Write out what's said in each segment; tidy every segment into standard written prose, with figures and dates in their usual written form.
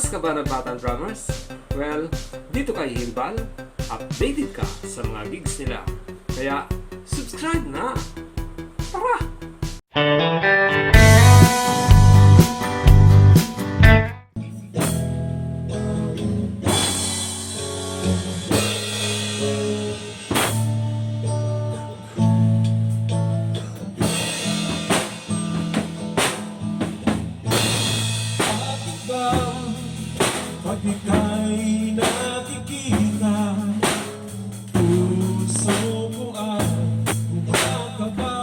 Fans ka ba ng Batang Drummers? Well, dito kay Himbal, updated ka sa mga gigs nila. Kaya, subscribe na! Tara! Pag ika'y nakikita, puso ko ay kumakaba.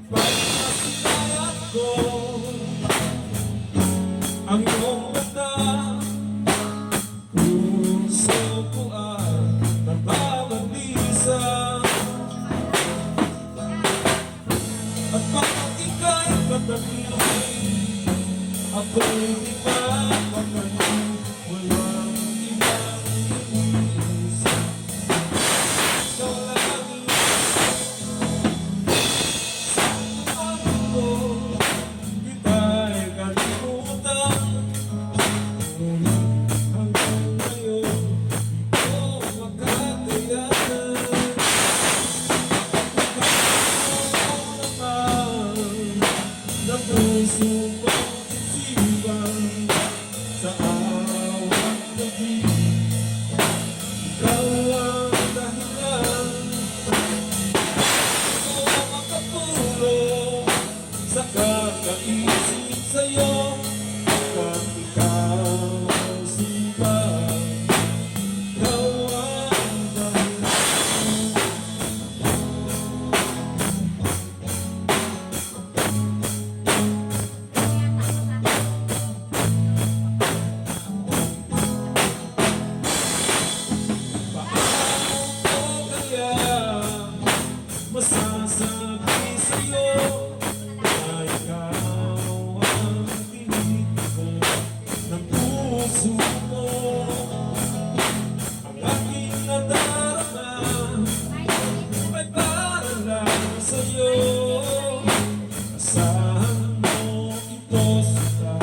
Pag nasilayat ko ang iyong mata, puso ko ay nababalisa. At pag ika'y katabi, ako'y di mapapagaling, walang ibang iniisip. Ikaw lang sa puso ko, kita'y kalimutan. Ngunit hanggang ngayon, di ko makakayanan. Ikaw naman na puso ko, sa awang gabi, ikaw ang dahilan. Ikaw ang makatulong sa kakaisip sa'yo. Pag ikaw simbang, ikaw ang dahilan. Masasabi sa'yo na ikaw ang tinitibok ng puso mo. Ang aking nadarama ay para lang sa'yo. Asahan mo ito sa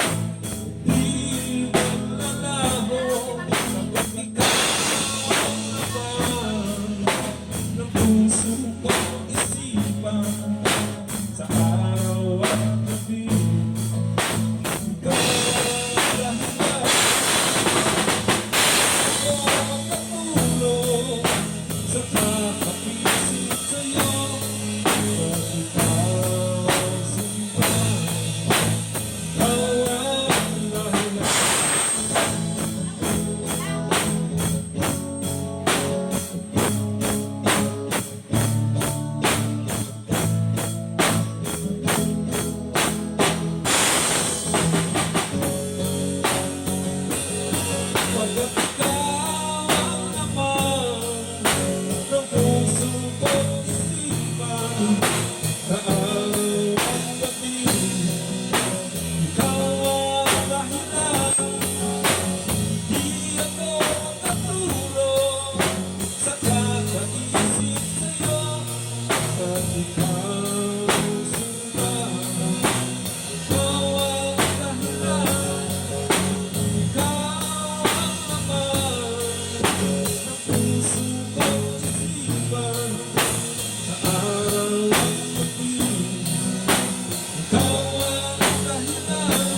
di nalalaho, sapagkat ikaw ang laman ng puso ko. Sa araw at gabi, ikaw ang dahilan. Ako ang makatulong sa kakaisip sa'yo. Pag ikaw simbang, ikaw ang dahilan. Pagkat ikaw ang laman ng puso ko't isipan, sa araw at gabi, ikaw ang dahilan.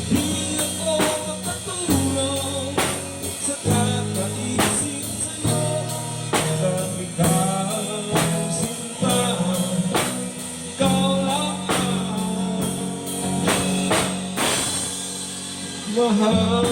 Di ako makatulong sa kakaisip sa'yo. Pag ikaw simbang, ikaw ang dahilan. Mahal.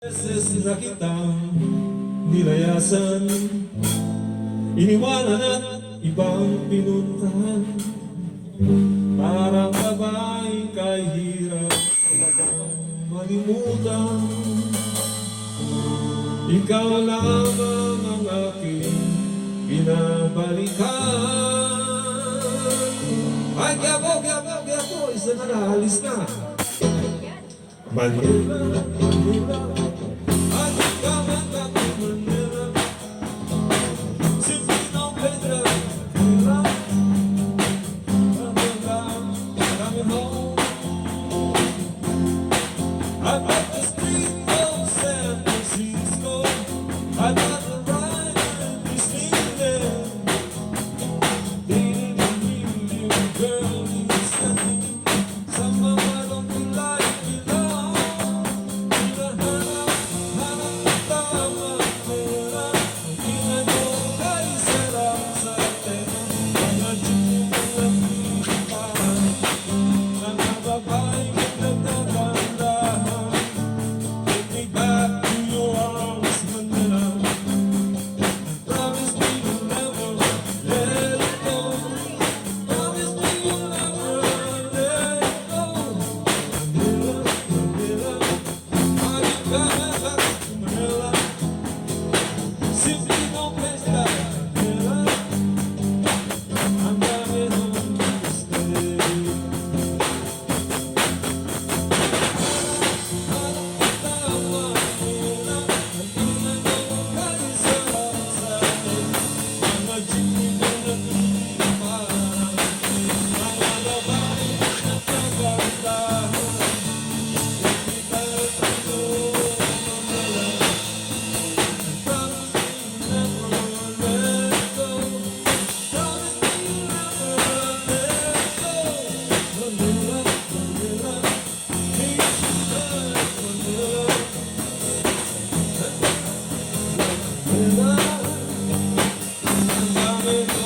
Beses na kitang nilayasan, iniwanan at ibang pinuntahan. Parang babae kay hirap talagang malimutan. Ikaw lamang ang aking binabalikan. nag-aalis na. Manila, Manila, ay kamanta ko Manila. Simply no better, Manila, Manila, coming home. I bet the street of San Francisco, I got the ride and be sleeping there. Dating a new girl is nothing. Somehow I don't feel like belong. Take me back to your arms, Manila. Promise me you'll never let it go. Promise me you'll never let it go. Manila, Manila, are you coming back to Manila? Simply no place like Manila. I'm coming home to stay. Manila, I'm coming home.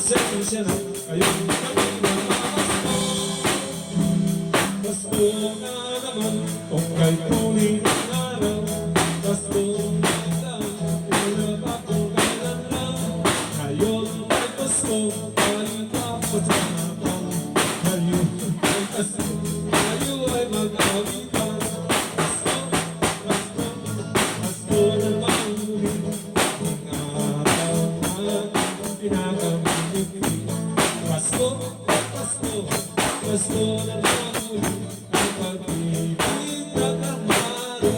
pasensya na kayo kami na Pasko na naman kung kay tuling araw Pasko na lang, hirap ako kailan lang Ngayon ay Pasko, tayo kapatapang Ngayon ay Pasko, tayo ay mag-awitan Pasko, Pasko, Pasko na mahuli Ang araw na pinakamigit Pasko, Pasko, Pasko na mahuli Ang pag-ibig na kahari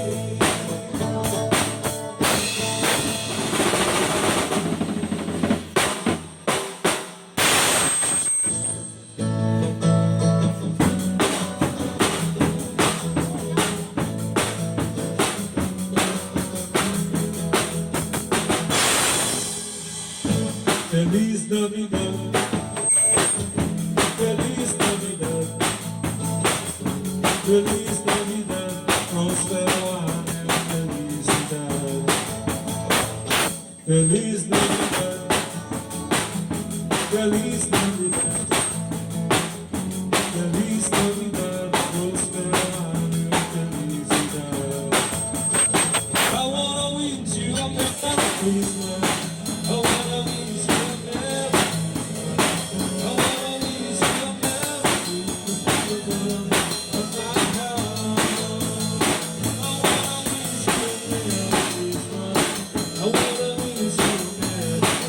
Feliz Navidad, Feliz Navidad, Feliz Navidad, próspero año, felicidad. Feliz Navidad, Feliz Navidad, Feliz Navidad, próspero año, felicidad. I wanna wish you a Merry Christmas. I wanna wish you a Merry I wanna wish you a Merry Christmas of my heart. I wanna wish you a Merry Christmas. I wanna wish you a Merry Christmas.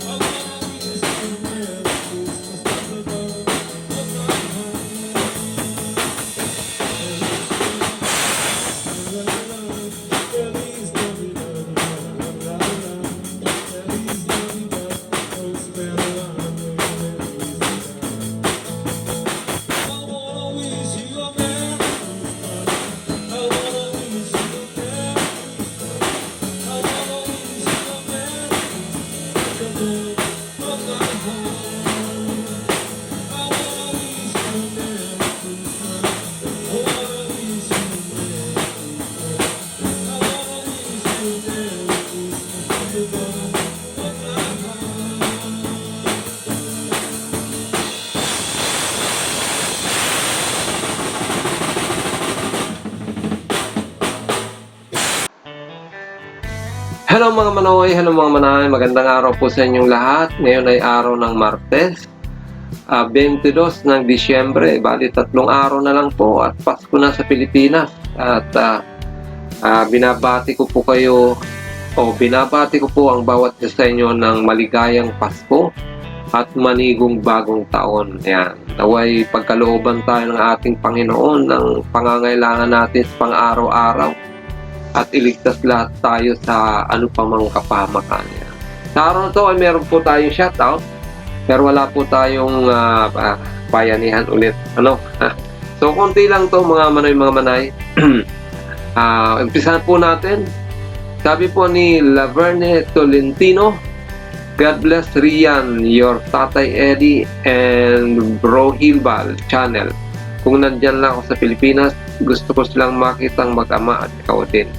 I wanna wish you a Merry Christmas from the bottom of my heart. Feliz Navidad, Feliz Navidad, próspero año, felicidad. I wanna wish you a Merry Christmas. I wanna wish you a Merry Christmas. I wanna wish you a Merry Christmas from the bottom of my heart. I wanna wish you a Merry Christmas. I wanna wish you a Merry Christmas. I wanna wish you a Merry Christmas from the bottom of my heart. Hello mga manoy, hello mga manay, magandang araw po sa inyong lahat. Ngayon ay araw ng Martes, 22 ng Disyembre, bali 3 araw na lang po at Pasko na sa Pilipinas. At binabati ko po kayo binabati ko po ang bawat isa sa inyo ng maligayang Pasko at manigong bagong taon. Yan. Naway pagkalooban tayo ng ating Panginoon ng pangangailangan natin sa pang-araw-araw at iligtas lahat tayo sa ano pa mang kapahamakan. Yan. Sa araw na to ay meron po tayong shoutout pero wala po tayong bayanihan ulit. So konti lang to mga manay. Umpisahan po natin. Sabi po ni Laverne Tolentino, God bless Rian, your Tatay Eddie and Bro Hilbal channel. Kung nandyan lang ako sa Pilipinas, gusto ko silang makitang mag-ama at ikaw din.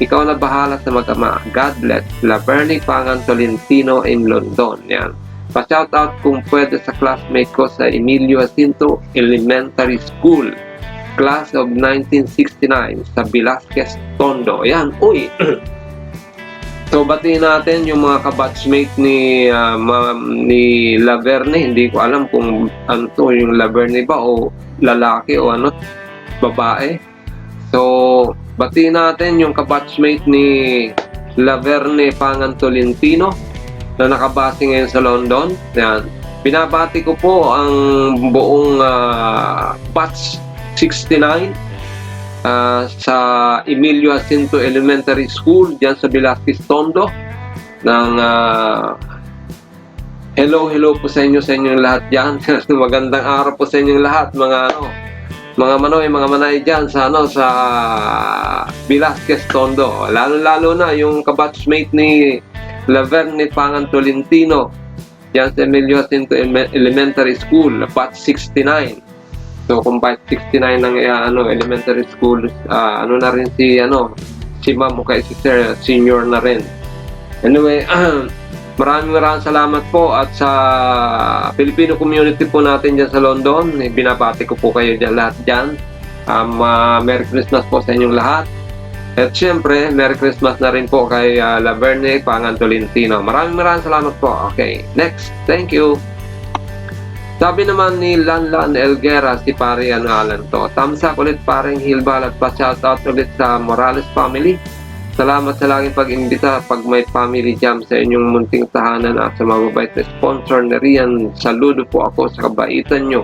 Ikaw na bahala sa mag-ama. God bless. Laverne Pangan Tolentino in London. Yan. Pa-shoutout kung pwede sa classmate ko sa Emilio Jacinto Elementary School. Class of 1969 sa Velasquez, Tondo. Yan. Uy! So, batiin natin yung mga kabatchmate ni Laverne. Hindi ko alam kung ano to, yung Laverne ba o lalaki o ano, babae. So, batiin natin yung kabatchmate ni Laverne Pangan Tolentino na nakabase ngayon sa London. Yan. Binabati ko po ang buong batch 69 sa Emilio Jacinto Elementary School dyan sa Velasquez, Tondo ng hello po sa inyong lahat dyan. Magandang araw po sa inyong lahat mga manay dyan sa sa Velasquez, Tondo. Lalo na yung kabatchmate ni Laverne Pangan Tolentino dyan sa Emilio Jacinto Elementary School, batch 69. So kung batch 69 ng elementary school, na rin si ma'am o kay si sir, senior na rin. Anyway, Maraming salamat po at sa Filipino community po natin dyan sa London. Binabati ko po kayo dyan lahat dyan. Merry Christmas po sa inyong lahat. At syempre, Merry Christmas na rin po kay Laverne Pangan Tolentino. Maraming salamat po. Okay, next. Thank you. Sabi naman ni Lanlan Elguera, si pare Alan to. Thumbs up ulit paring Hilbal at pa-shoutout ulit sa Morales family. Salamat sa laging pag-imbita pag may family jam sa inyong munting tahanan at sa mababait na sponsor na Rian. Saludo po ako sa kabaitan nyo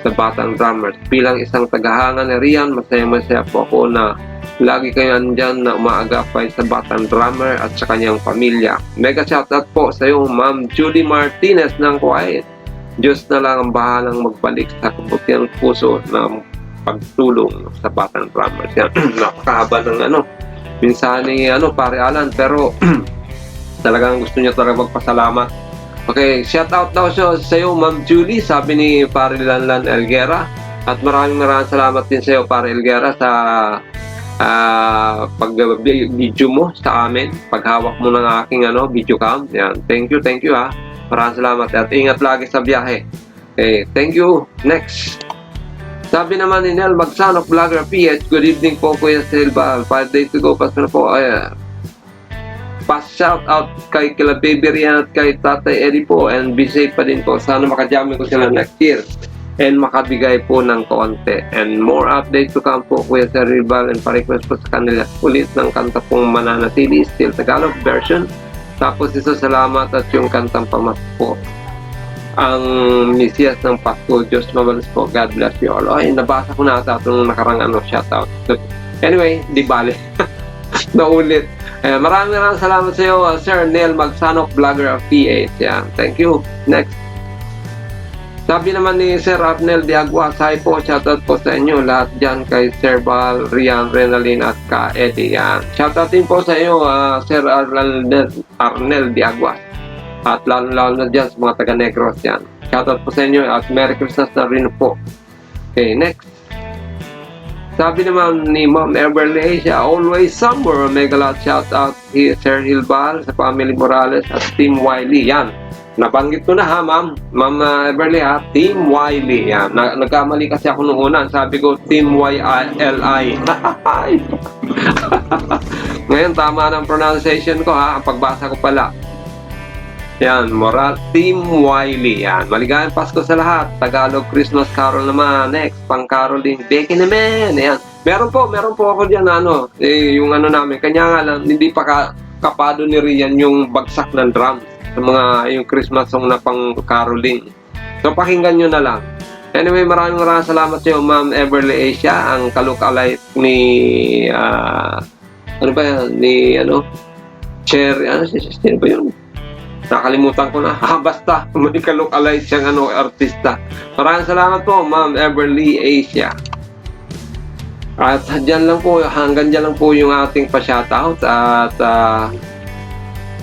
sa Batang Drummers. Bilang isang tagahanga na Rian, masaya po ako na lagi kayo andyan na umaagapay sa Batang Drummer at sa kanyang pamilya. Mega shoutout po sa iyo, Ma'am Julie Martinez ng Kuwait. Diyos na lang ang bahalang magbalik sa kabutihan puso ng pagtulong sa Batang Drummers. Yan. Napakahaba ng minsan ni pare Alan, pero talagang gusto niya talaga magpasalamat. Okay, shout out daw siya sa iyo, Ma'am Julie, sabi ni pare Lanlan Elguera. At maraming salamat din sa iyo, pare Elguera, sa pag-video mo sa amin, paghawak mo ng aking video cam. Yan. Thank you ha. Maraming salamat at ingat lagi sa biyahe. Okay, thank you. Next. Sabi naman ni Nel Magsanok, Vlogger PH, good evening po Kuya Silva. 5 days to go, pass na po. Pass shout out kay Kila Baby Rian at kay Tatay Eddie po, and be safe pa din po. Sana makajamin ko sila next year and makabigay po ng konti. And more updates to come po Kuya Sir Ribal, and pa-request po sa kanila ulit ng kanta pong Mananatili, still Tagalog version. Tapos salamat at yung kantang Pamas po, ang Mesiyas ng Pasko. Diyos mabalas po. God bless you all. Ay, nabasa ko na ata itong nakarang shoutout. Anyway, di bale. Naulit. Maraming salamat sa iyo, Sir Neil Magsanok, Vlogger of PH. Yan. Thank you. Next. Sabi naman ni Sir Arnel Diagua, hi po, shoutout po sa inyo lahat dyan kay Sir Val, Rian, Renalyn at ka Eddie. Yan. Shoutout din po sa iyo, Sir Arnel Diagua. At lalo na dyan sa mga taga-Negros yan. Shoutout po sa inyo at Merry Christmas na rin po. Okay, next. Sabi naman ni Ma'am Everly Asia, always somewhere. Mega lot shoutout Sir Hilbal, sa family Morales at Team Wiley. Yan. Nabanggit ko na ha, Ma'am Everly ha, Team Wiley. Yan. Nagkamali kasi ako nung una. Sabi ko, Team YLI. Ngayon, tama ng pronunciation ko ha. Ang pagbasa ko pala. Yan, Team Wiley. Yan. Maligayang Pasko sa lahat. Tagalog Christmas Carol naman. Next, pang caroling. Deke naman. Yan. Meron po ako dyan yung namin. Kanya nga lang, hindi pa kapado ni Rian yung bagsak ng drums sa mga yung Christmas song na pang caroling. So pakinggan nyo na lang. Anyway, maraming salamat sa iyo, Ma'am Everly Asia, ang ka-look-alike ni Cherry, sino ba yun? Nakalimutan ko na. Basta, may ka-look-alike siyang artista. Maraming salamat po, Ma'am Everly Asia. At hanggang dyan lang po yung ating pa-shoutout. At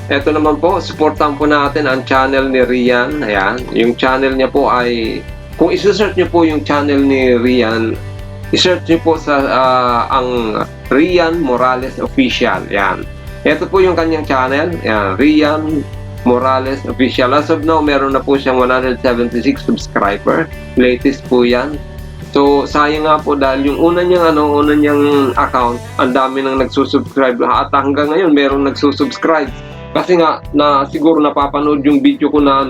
eto naman po, supportan po natin ang channel ni Rian. Ayan, yung channel niya po ay, kung isesearch niyo po yung channel ni Rian, isearch niyo po sa ang Rian Morales Official. Ayan. Ito po yung kanyang channel. Ayan, Rian Morales Official. As of now, meron na po siyang 176 subscriber. Latest po yan. So, sayang nga po dahil yung una niyang account, ang dami nang nagsusubscribe. At hanggang ngayon, meron nagsusubscribe. Kasi nga, siguro napapanood yung video ko na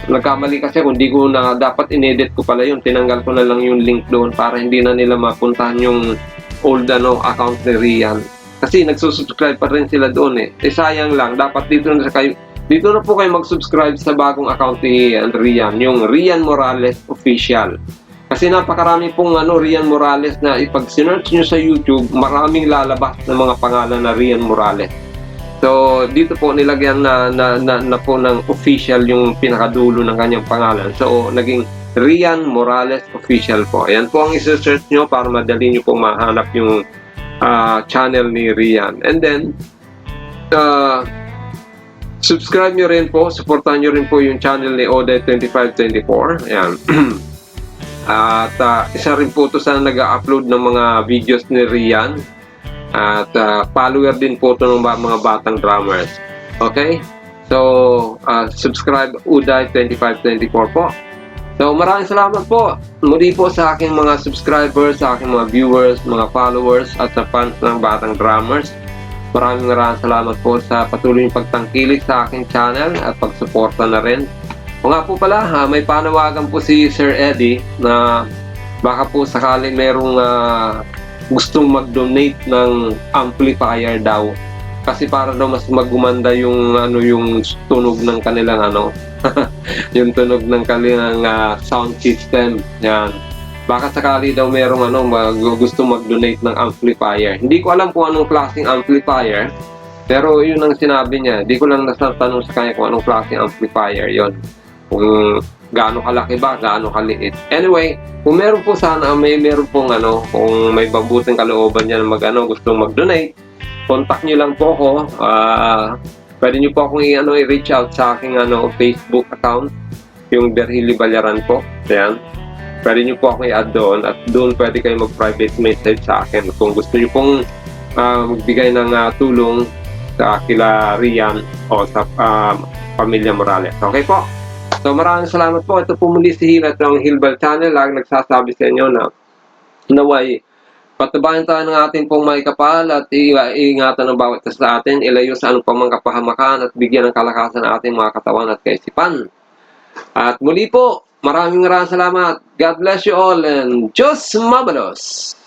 nagkamali kasi kung di ko na dapat inedit ko pala yun. Tinanggal ko na lang yung link doon para hindi na nila mapuntahan yung old account ni Rian. Kasi nagsusubscribe pa rin sila doon sayang lang. Dapat dito na po kayo mag-subscribe sa bagong account ni Rian. Yung Rian Morales Official. Kasi napakarami pong Rian Morales na ipag-search nyo sa YouTube, maraming lalabas na mga pangalan na Rian Morales. So, dito po nilagyan na po ng official yung pinakadulo ng kanyang pangalan. So, naging Rian Morales Official po. Ayan po ang isa-search nyo para madali nyo po mahanap yung channel ni Rian. And then, subscribe nyo rin po, supportan nyo rin po yung channel ni Oday2524. Ayan. At isa rin po ito sa nag-upload ng mga videos ni Rian. At follower din po ito ng mga batang drummers. Okay? So, subscribe Uday 2524 po. So, maraming salamat po muli po sa aking mga subscribers, sa aking mga viewers, mga followers, at sa fans ng Batang Drummers. Maraming salamat po sa patuloy niyong pagtangkilik sa aking channel at pagsuporta na rin. O nga po pala, may panawagan po si Sir Eddie na baka po sakali merong gustong mag-donate ng amplifier daw. Kasi para daw mas magumanda yung yung tunog ng kanilang yung tunog ng kanilang sound system. Yan. Baka sakali daw merong gusto mag-donate ng amplifier. Hindi ko alam kung anong klaseng amplifier, pero yun ang sinabi niya. Hindi ko lang nasatanong sa kanya kung anong klaseng amplifier yon. Kung gaano kalaki ba, gaano kaliit. Anyway, kung meron po sana, meron pong kung may mabuting kalooban niya na gusto mag-donate, contact niyo lang po ako. Pwede niyo po akong i-reach out sa aking Facebook account, yung Berhili Balyaran po. Ayan. Pwede niyo po akong i-add doon at doon pwede kayo mag-private message sa akin kung gusto niyo pong magbigay ng tulong sa kila Rian o sa pamilya Morales. Okay po? So maraming salamat po. Ito po muli si Hilat ng Hilbal Channel. Lagi nagsasabi sa inyo na naway patubayan tayo ng ating pong may kapal at iingatan ng bawat isa sa atin, ilayo sa anong pang mga kapahamakan at bigyan ng kalakasan ng ating mga katawan at kaisipan. At muli po, maraming salamat. God bless you all and Diyos mabalos!